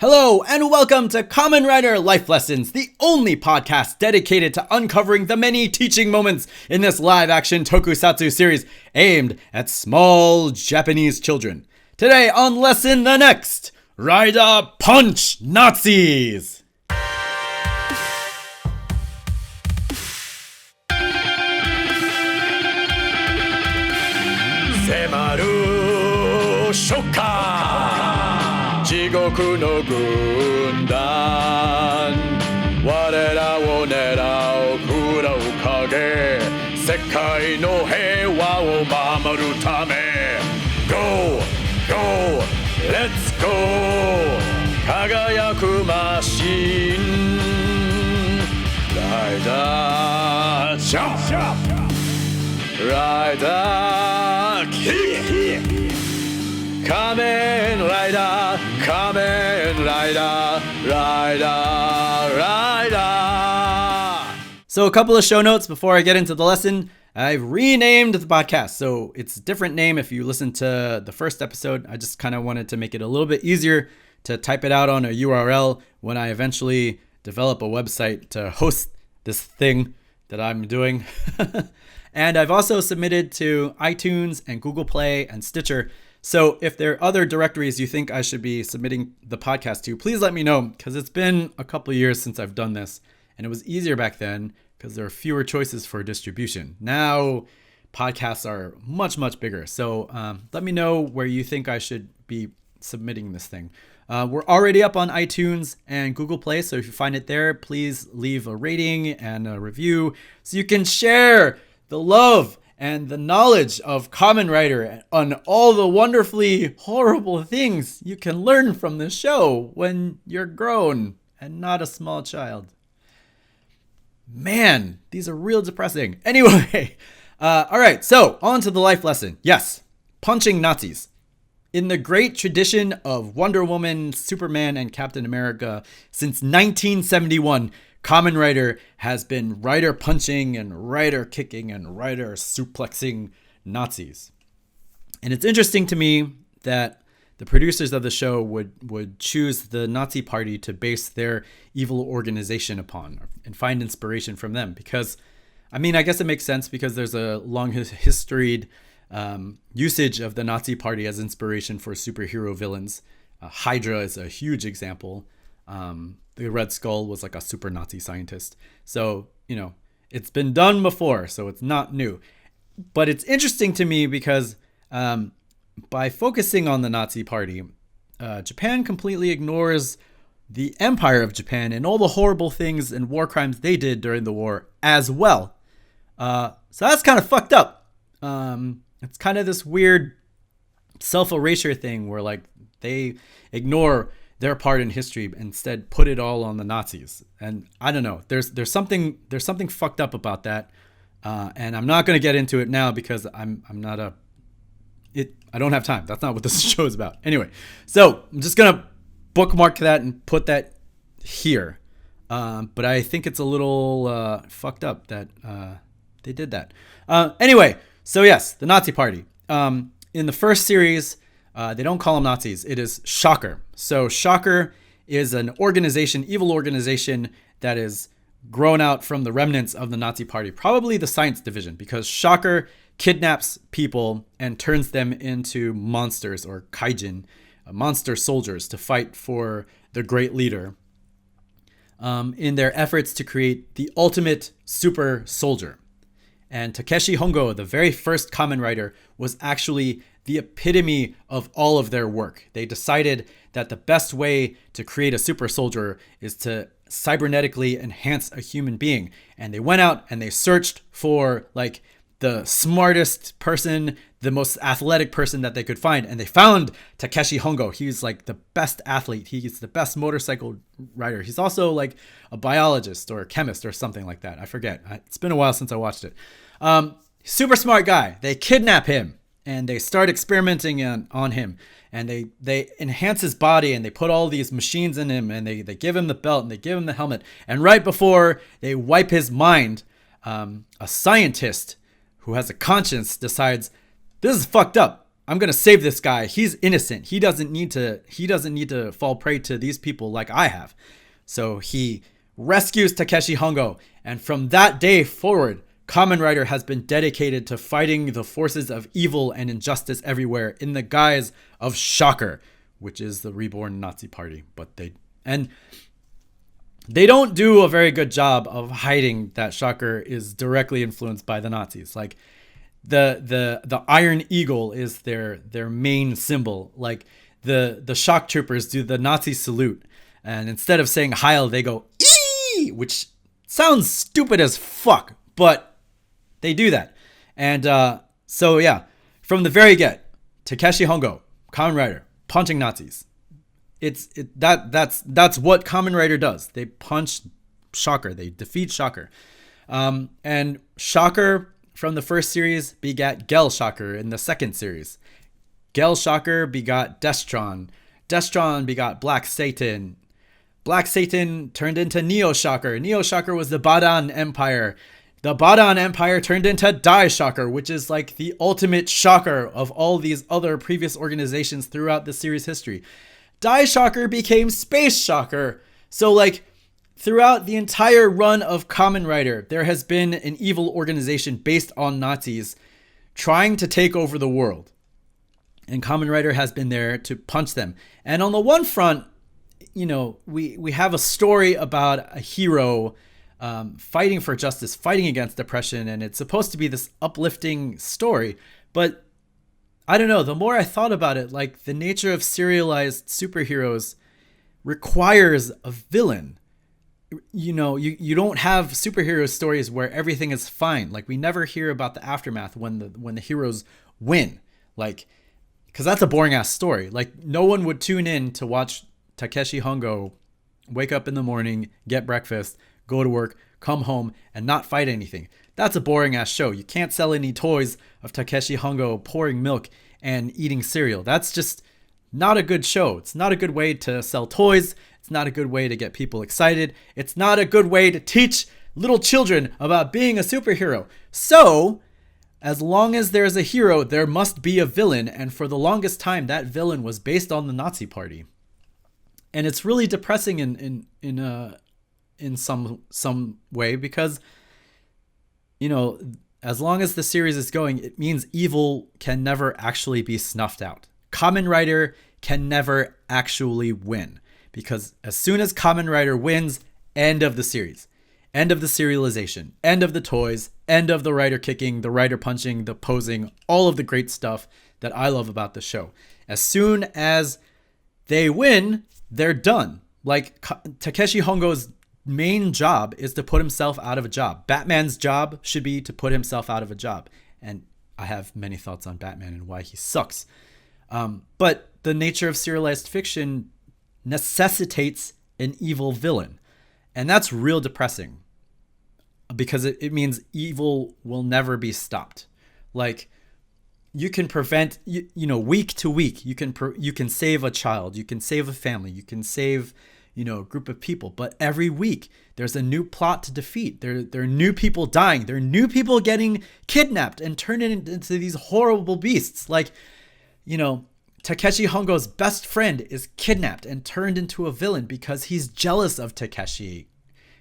Hello and welcome to Kamen Rider Life Lessons, the only podcast dedicated to uncovering the many teaching moments in this live-action tokusatsu series aimed at small Japanese children. Today on Lesson the Next, Rider Punch Nazis! Semaru Shoka! 地獄の軍団我らを狙うフラを影世界の平和を守るため Go! Go! Let's go! 輝くマシンライダージャンプライダーキックKamen Rider, Kamen Rider, Rider. So a couple of show notes before I get into the lesson. I've renamed the podcast, so it's a different name if you listen to the first episode. I just kind of wanted to make it a little bit easier to type it out on a URL when I eventually develop a website to host this thing that I'm doing. And I've also submitted to iTunes and Google Play and Stitcher. So if there are other directories you think I should be submitting the podcast to, please let me know, because it's been a couple of years since I've done this, and it was easier back then because there are fewer choices for distribution. Now, podcasts are much, much bigger. So let me know where you think I should be submitting this thing. We're already up on iTunes and Google Play, so if you find it there, please leave a rating and a review so you can share the love and the knowledge of Kamen Rider on all the wonderfully horrible things you can learn from the show when you're grown and not a small child. Man, these are real depressing. Anyway, all right, so on to the life lesson. Yes, punching Nazis. In the great tradition of Wonder Woman, Superman, and Captain America since 1971, Kamen Rider has been rider punching and rider kicking and rider suplexing Nazis. And it's interesting to me that the producers of the show would choose the Nazi party to base their evil organization upon and find inspiration from them. Because, I mean, I guess it makes sense because there's a long historied usage of the Nazi party as inspiration for superhero villains. Hydra is a huge example. The Red Skull was like a super Nazi scientist. So, you know, it's been done before, so it's not new. But it's interesting to me because by focusing on the Nazi party, Japan completely ignores the Empire of Japan and all the horrible things and war crimes they did during the war as well. So that's kind of fucked up. It's kind of this weird self-erasure thing where like they ignore their part in history, instead put it all on the Nazis. And I don't know, there's something fucked up about that. And I'm not going to get into it now because I don't have time. That's not what this show is about. Anyway, so I'm just going to bookmark that and put that here. But I think it's a little fucked up that they did that. Anyway, so yes, the Nazi party. In the first series, they don't call them Nazis. It is Shocker. So Shocker is an organization, evil organization that is grown out from the remnants of the Nazi party, probably the science division, because Shocker kidnaps people and turns them into monsters or kaijin, monster soldiers to fight for the great leader in their efforts to create the ultimate super soldier. And Takeshi Hongo, the very first Kamen Rider, was actually the epitome of all of their work. They decided that the best way to create a super soldier is to cybernetically enhance a human being. And they went out and they searched for like the smartest person, the most athletic person that they could find. And they found Takeshi Hongo. He's like the best athlete. He's the best motorcycle rider. He's also like a biologist or a chemist or something like that. I forget. It's been a while since I watched it. Super smart guy. They kidnap him and they start experimenting on him. And they enhance his body and they put all these machines in him and they give him the belt and they give him the helmet. And right before they wipe his mind, a scientist who has a conscience decides, this is fucked up. I'm gonna save this guy. He's innocent. He doesn't need to fall prey to these people like I have. So he rescues Takeshi Hongo, and from that day forward, Kamen Rider has been dedicated to fighting the forces of evil and injustice everywhere in the guise of Shocker, which is the reborn Nazi party. But they don't do a very good job of hiding that Shocker is directly influenced by the Nazis. Like the Iron Eagle is their main symbol. Like the shock troopers do the Nazi salute, and instead of saying Heil, they go ee, which sounds stupid as fuck, but they do that. And so yeah, from the very get, Takeshi Hongo, Kamen Rider, punching Nazis. That's what Kamen Rider does. They punch Shocker. They defeat Shocker. And Shocker from the first series begat Gel Shocker in the second series. Gel Shocker begot Destron. Destron begot Black Satan. Black Satan turned into Neo Shocker. Neo Shocker was the Badan Empire. The Badan Empire turned into Dai Shocker, which is like the ultimate shocker of all these other previous organizations throughout the series history. Dai Shocker became Space Shocker. So like throughout the entire run of Kamen Rider, there has been an evil organization based on Nazis trying to take over the world. And Kamen Rider has been there to punch them. And on the one front, you know, we have a story about a hero fighting for justice, fighting against oppression, and it's supposed to be this uplifting story. But I don't know, the more I thought about it, like the nature of serialized superheroes requires a villain. You know, you don't have superhero stories where everything is fine. Like we never hear about the aftermath when the heroes win. Like, because that's a boring ass story. Like no one would tune in to watch Takeshi Hongo wake up in the morning, get breakfast, go to work, come home, and not fight anything. That's a boring ass show. You can't sell any toys of Takeshi Hongo pouring milk and eating cereal. That's just not a good show. It's not a good way to sell toys. It's not a good way to get people excited. It's not a good way to teach little children about being a superhero. So, as long as there's a hero, there must be a villain. And for the longest time, that villain was based on the Nazi party. And it's really depressing in some way because, you know, as long as the series is going, it means evil can never actually be snuffed out. Kamen Rider can never actually win, because as soon as Kamen Rider wins, end of the series, end of the serialization, end of the toys, end of the rider kicking, the rider punching, the posing, all of the great stuff that I love about the show. As soon as they win, they're done. Like Takeshi Hongo's main job is to put himself out of a job. Batman's job should be to put himself out of a job. And I have many thoughts on Batman and why he sucks. But the nature of serialized fiction necessitates an evil villain. And that's real depressing because it means evil will never be stopped. Like you can prevent, you know, week to week, you can save a child, you can save a family, you can save, you know, a group of people. But every week there's a new plot to defeat. There are new people dying. There are new people getting kidnapped and turned into these horrible beasts. Like, you know, Takeshi Hongo's best friend is kidnapped and turned into a villain because he's jealous of Takeshi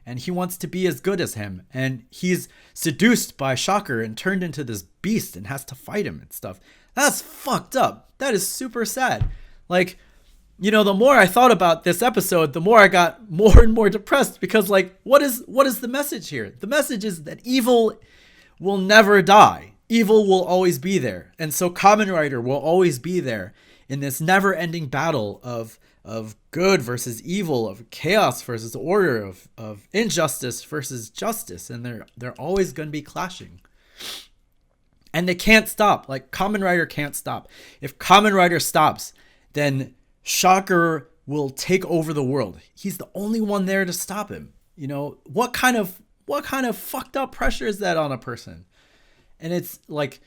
and he wants to be as good as him. And he's seduced by Shocker and turned into this beast and has to fight him and stuff. That's fucked up. That is super sad. Like, you know, the more I thought about this episode, the more I got more and more depressed because, like, what is the message here? The message is that evil will never die. Evil will always be there. And so Kamen Rider will always be there in this never-ending battle of good versus evil, of chaos versus order, of injustice versus justice. And they're always going to be clashing. And they can't stop. Like, Kamen Rider can't stop. If Kamen Rider stops, then Shocker will take over the world. He's the only one there to stop him. You know, what kind of fucked up pressure is that on a person? And it's like,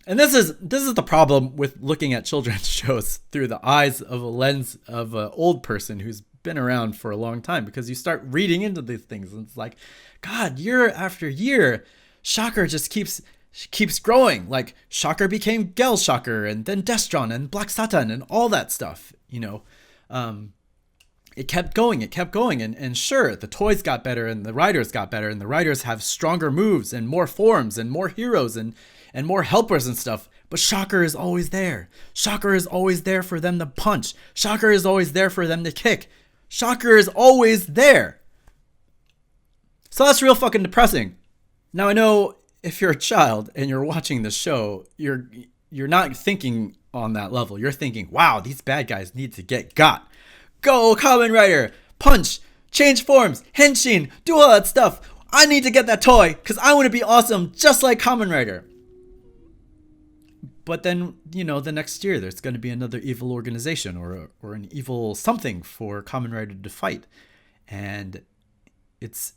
and this is the problem with looking at children's shows through the eyes of a lens of an old person who's been around for a long time, because you start reading into these things and it's like, God, year after year, Shocker just keeps she keeps growing. Like Shocker became Gel Shocker, and then Destron and Black Satan and all that stuff. It kept going. And sure, the toys got better and the riders got better, and the riders have stronger moves and more forms and more heroes and more helpers and stuff. But Shocker is always there. Shocker is always there for them to punch. Shocker is always there for them to kick. Shocker is always there. So that's real fucking depressing. Now I know if you're a child and you're watching this show, you're not thinking on that level. You're thinking, wow, these bad guys need to get got. Go Kamen Rider, punch, change forms, henshin, do all that stuff. I need to get that toy because I want to be awesome just like Kamen Rider. But then, the next year there's going to be another evil organization or an evil something for Kamen Rider to fight. And it's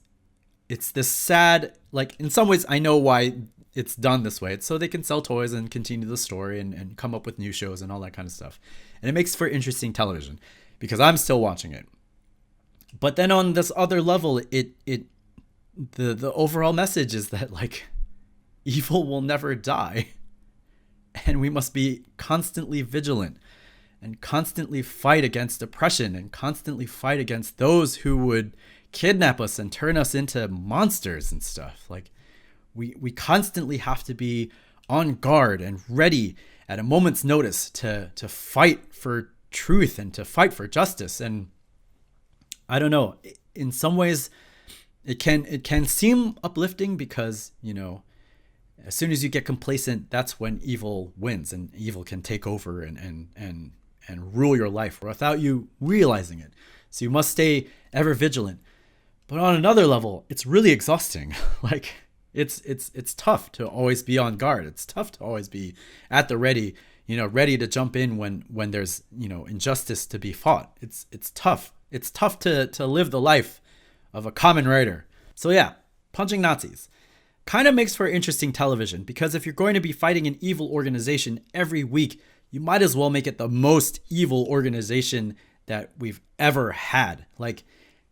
this sad, like, in some ways I know why it's done this way. It's so they can sell toys and continue the story and come up with new shows and all that kind of stuff. And it makes for interesting television because I'm still watching it. But then on this other level, the overall message is that, like, evil will never die. And we must be constantly vigilant and constantly fight against oppression and constantly fight against those who would kidnap us and turn us into monsters and stuff. Like, we constantly have to be on guard and ready at a moment's notice to fight for truth and to fight for justice. And I don't know, in some ways it can seem uplifting because, as soon as you get complacent, that's when evil wins and evil can take over and rule your life without you realizing it. So you must stay ever vigilant. But on another level, it's really exhausting. Like, it's tough to always be on guard. It's tough to always be at the ready, ready to jump in when there's, injustice to be fought. It's tough. It's tough to live the life of a Kamen Rider. So yeah, punching Nazis kind of makes for interesting television, because if you're going to be fighting an evil organization every week, you might as well make it the most evil organization that we've ever had. Like,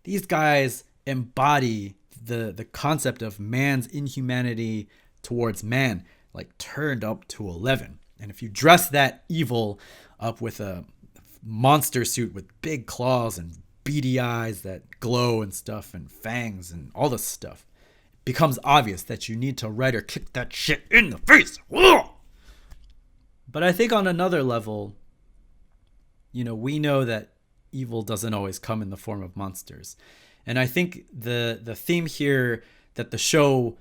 these guys embody the concept of man's inhumanity towards man, like, turned up to 11. And if you dress that evil up with a monster suit with big claws and beady eyes that glow and stuff and fangs and all this stuff, it becomes obvious that you need to Rider kick that shit in the face. Whoa! But I think on another level, we know that evil doesn't always come in the form of monsters. And I think the theme here that the show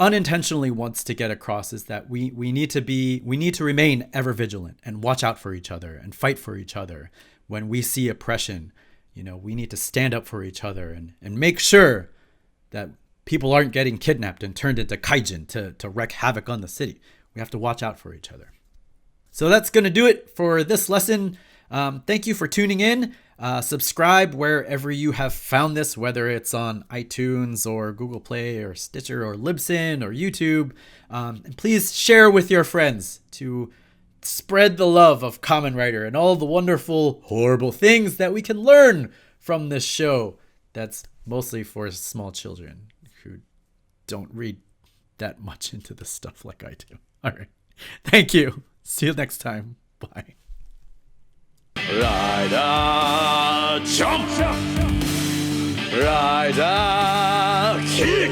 unintentionally wants to get across is that we need to remain ever vigilant and watch out for each other and fight for each other. When we see oppression, we need to stand up for each other and make sure that people aren't getting kidnapped and turned into kaijin to wreak havoc on the city. We have to watch out for each other. So that's going to do it for this lesson. Thank you for tuning in. Subscribe wherever you have found this, whether it's on iTunes or Google Play or Stitcher or Libsyn or YouTube. And please share with your friends to spread the love of Kamen Rider and all the wonderful, horrible things that we can learn from this show that's mostly for small children who don't read that much into this stuff like I do. All right. Thank you. See you next time. Bye. Rider jump, Rider kick,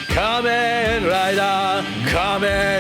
Kamen Rider, Kamen